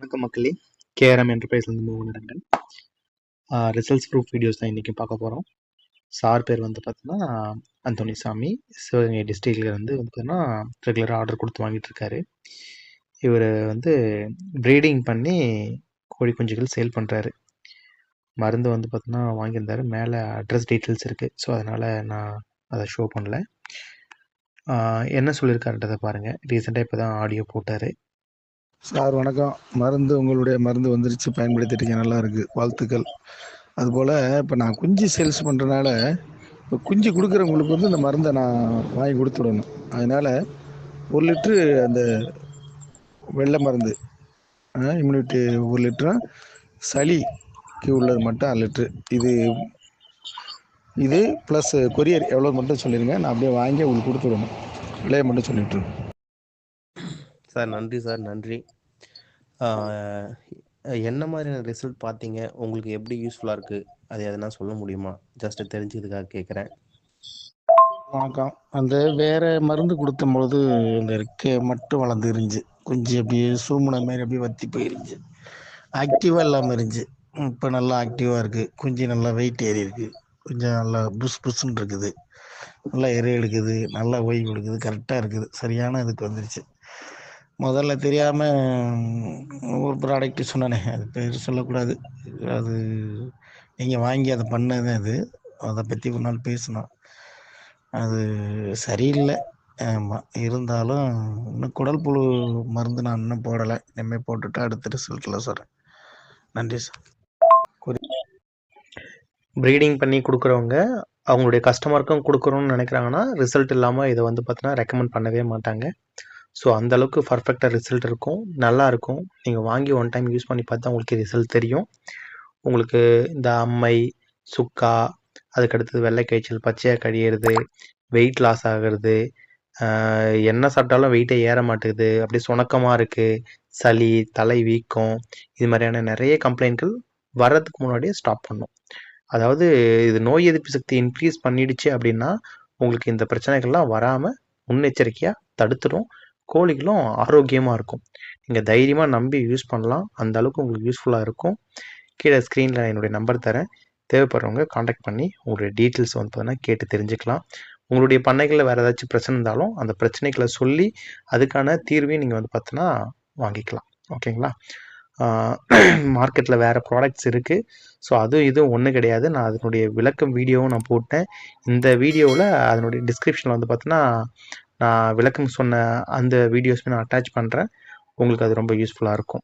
வணக்கம் மக்களே, KRM என்டர்பிரைஸ்லேருந்து மூவனரங்கன். Results proof videos தான் இன்றைக்கி பார்க்க போகிறோம். சார் பேர் வந்து பார்த்தீங்கன்னா அந்தோனிசாமி, சிவகங்கை டிஸ்ட்ரிக்டில் வந்து பார்த்தீங்கன்னா ரெகுலராக ஆர்டர் கொடுத்து வாங்கிட்டுருக்காரு. இவர் வந்து ப்ரீடிங் பண்ணி கோழி குஞ்சுகள் சேல் பண்ணுறாரு. மருந்து வந்து பார்த்தீங்கன்னா வாங்கியிருந்தார். மேலே அட்ரஸ் டீட்டெயில்ஸ் இருக்குது. ஸோ அதனால் நான் அதை ஷோ பண்ணல. என்ன சொல்லியிருக்காருன்றதை பாருங்கள். ரீசெண்டாக இப்போ தான் ஆடியோ போட்டார். சார் வணக்கம். உங்களுடைய மருந்து வந்துருச்சு, பயன்படுத்திட்டீங்க, நல்லா இருக்குது, வாழ்த்துக்கள். அதுபோல் இப்போ நான் குஞ்சு சேல்ஸ் பண்ணுறதுனால இப்போ குஞ்சு கொடுக்குறவங்களுக்கு வந்து இந்த மருந்தை நான் வாங்கி கொடுத்துடணும். அதனால் 1 லிட்ரு அந்த வெள்ளை மருந்து இம்யூனிட்டி 1 லிட்டரும், சளிக்கு உள்ளது மட்டும் 1 லிட்ரு. இது ப்ளஸ் கொரியர் எவ்வளோ மட்டும் சொல்லிடுங்க, நான் அப்படியே வாங்கி உங்களுக்கு கொடுத்துடணும். விலையை மட்டும் சொல்லிவிட்டு சார். நன்றி சார், நன்றி. என்ன மாதிரியான ரிசல்ட் பார்த்தீங்க, உங்களுக்கு எப்படி யூஸ்ஃபுல்லாக இருக்குது, அது எதனா சொல்ல முடியுமா? ஜஸ்ட்டு தெரிஞ்சுக்கிறதுக்காக கேட்குறேன். வணக்கம். அந்த வேறு மருந்து கொடுத்தபோது இந்த ரெக்கை மட்டும் வளர்ந்து இருந்துச்சு, குஞ்சு அப்படியே சூமுனை மாதிரி அப்படியே வற்றி போயிருந்துச்சு, ஆக்டிவாக இல்லாமல் இருந்துச்சு. இப்போ நல்லா ஆக்டிவாக இருக்குது, குஞ்சு நல்லா வெயிட் ஏறி இருக்குது, கொஞ்சம் நல்லா புஷ்ன்னு இருக்குது, நல்லா இறை எடுக்குது, நல்லா ஓய்வு எடுக்குது, கரெக்டாக இருக்குது, சரியான இதுக்கு வந்துருச்சு. முதல்ல தெரியாமல் ஒரு ப்ராடக்ட்டு சொன்னானே, அது பேர் சொல்லக்கூடாது, அது நீங்கள் வாங்கி அதை பண்ணது, அதை பற்றி ஒரு நாள் பேசினோம், அது சரியில்லை. ஆமாம், இருந்தாலும் இன்னும் குடல் புழு மருந்து நான் இன்னும் போடலை, இனிமேல் போட்டுட்டு அடுத்த ரிசல்ட்டில் சொல்கிறேன். நன்றி சார். ப்ரீடிங் பண்ணி கொடுக்குறவங்க அவங்களுடைய கஸ்டமருக்கும் கொடுக்குறோன்னு நினைக்கிறாங்கன்னா ரிசல்ட் இல்லாமல் இதை வந்து பார்த்தீங்கன்னா ரெக்கமெண்ட் பண்ணவே மாட்டாங்க. ஸோ அந்தளவுக்கு பர்ஃபெக்டாக ரிசல்ட் இருக்கும், நல்லாயிருக்கும். நீங்கள் வாங்கி ஒன் டைம் யூஸ் பண்ணி பார்த்தா உங்களுக்கு ரிசல்ட் தெரியும். உங்களுக்கு இந்த அம்மை, சுக்கா, அதுக்கடுத்தது வெள்ளை காய்ச்சல், பச்சையாக கழியிறது, வெயிட் லாஸ் ஆகிறது, என்ன சாப்பிட்டாலும் வெயிட்டே ஏற மாட்டேங்குது, அப்படியே சுணக்கமாக இருக்குது, சளி, தலை வீக்கம், இது மாதிரியான நிறைய கம்ப்ளைண்ட்கள் வர்றதுக்கு முன்னாடியே ஸ்டாப் பண்ணும். அதாவது இது நோய் எதிர்ப்பு சக்தி இன்க்ரீஸ் பண்ணிடுச்சு அப்படின்னா உங்களுக்கு இந்த பிரச்சனைகள்லாம் வராமல் முன்னெச்சரிக்கையாக தடுத்துடும். கோழிகளும் ஆரோக்கியமாக இருக்கும். நீங்கள் தைரியமாக நம்பி யூஸ் பண்ணலாம். அந்த அளவுக்கு உங்களுக்கு யூஸ்ஃபுல்லாக இருக்கும். கீழே ஸ்க்ரீனில் என்னுடைய நம்பர் தரேன். தேவைப்படுறவங்க காண்டாக்ட் பண்ணி உங்களுடைய டீட்டெயில்ஸ் வந்து பார்த்தீங்கன்னா கேட்டு தெரிஞ்சுக்கலாம். உங்களுடைய பண்ணைகளில் வேறு ஏதாச்சும் பிரச்சனை இருந்தாலும் அந்த பிரச்சனைகளை சொல்லி அதுக்கான தீர்வையும் நீங்கள் வந்து பார்த்தீங்கன்னா வாங்கிக்கலாம். ஓகேங்களா? மார்க்கெட்டில் வேறு ப்ராடக்ட்ஸ் இருக்குது. ஸோ அதுவும் இதுவும் ஒன்றும் கிடையாது. நான் அதனுடைய விளக்கம் வீடியோவும் நான் போட்டேன். இந்த வீடியோவில் அதனுடைய டிஸ்கிரிப்ஷனில் வந்து பார்த்தீங்கன்னா நான் விளக்கம் சொன்ன அந்த வீடியோஸுமே நான் அட்டாச் பண்ணுறேன். உங்களுக்கு அது ரொம்ப யூஸ்ஃபுல்லாக இருக்கும்.